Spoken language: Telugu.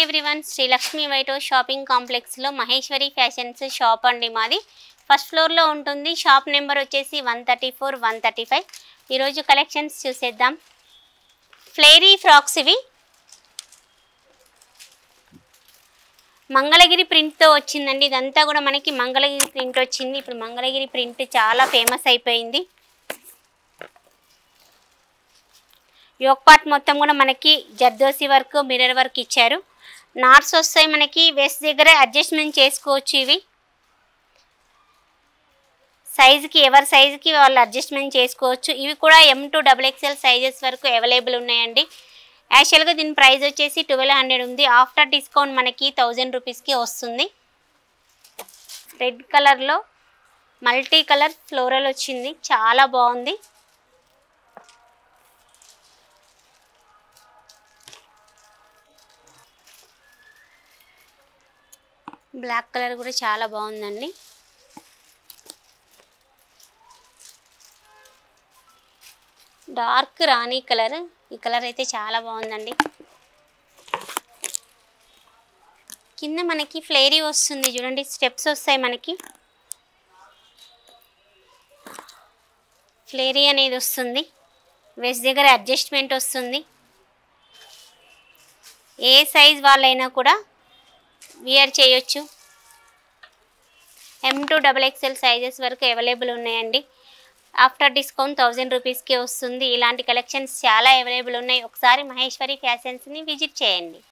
హాయ్ ఎవ్రీవన్, శ్రీ లక్ష్మీ వైటో షాపింగ్ కాంప్లెక్స్లో మహేశ్వరి ఫ్యాషన్స్ షాప్ అండి మాది. ఫస్ట్ ఫ్లోర్లో ఉంటుంది. షాప్ నెంబర్ వచ్చేసి 134, 135. ఈరోజు కలెక్షన్స్ చూసేద్దాం. ఫ్లేరీ ఫ్రాక్స్ ఇవి మంగళగిరి ప్రింట్తో వచ్చిందండి. ఇదంతా కూడా మనకి మంగళగిరి ప్రింట్ వచ్చింది. ఇప్పుడు మంగళగిరి ప్రింట్ చాలా ఫేమస్ అయిపోయింది. యోక్ పార్ట్ మొత్తం కూడా మనకి జర్దోసి వర్క్, మిర్రర్ వర్క్ ఇచ్చారు. నాట్స్ వస్తాయి మనకి. వేస్ట్ దగ్గర అడ్జస్ట్మెంట్ చేసుకోవచ్చు. ఇవి సైజుకి ఎవరి సైజుకి వాళ్ళు అడ్జస్ట్మెంట్ చేసుకోవచ్చు. ఇవి కూడా M to XXL సైజెస్ వరకు అవైలబుల్ ఉన్నాయండి. యాక్చువల్గా దీని ప్రైస్ వచ్చేసి 1200 ఉంది. ఆఫ్టర్ డిస్కౌంట్ మనకి 1000 రూపీస్కి వస్తుంది. రెడ్ కలర్లో మల్టీ కలర్ ఫ్లోరల్ వచ్చింది, చాలా బాగుంది. బ్లాక్ కలర్ కూడా చాలా బాగుందండి. డార్క్ రాణి కలర్, ఈ కలర్ అయితే చాలా బాగుందండి. కింద మనకి ఫ్లేరీ వస్తుంది చూడండి, స్టెప్స్ వస్తాయి మనకి. ఫ్లేరీ అనేది వస్తుంది. వేస్ట్ దగ్గర అడ్జస్ట్మెంట్ వస్తుంది. ఏ సైజ్ వాళ్ళైనా కూడా వియర్ చేయొచ్చు. M to XXL సైజెస్ వరకు అవైలబుల్ ఉన్నాయండి. ఆఫ్టర్ డిస్కౌంట్ 1000 రూపీస్కి వస్తుంది. ఇలాంటి కలెక్షన్స్ చాలా అవైలబుల్ ఉన్నాయి. ఒకసారి మహేశ్వరి ఫ్యాషన్స్ని విజిట్ చేయండి.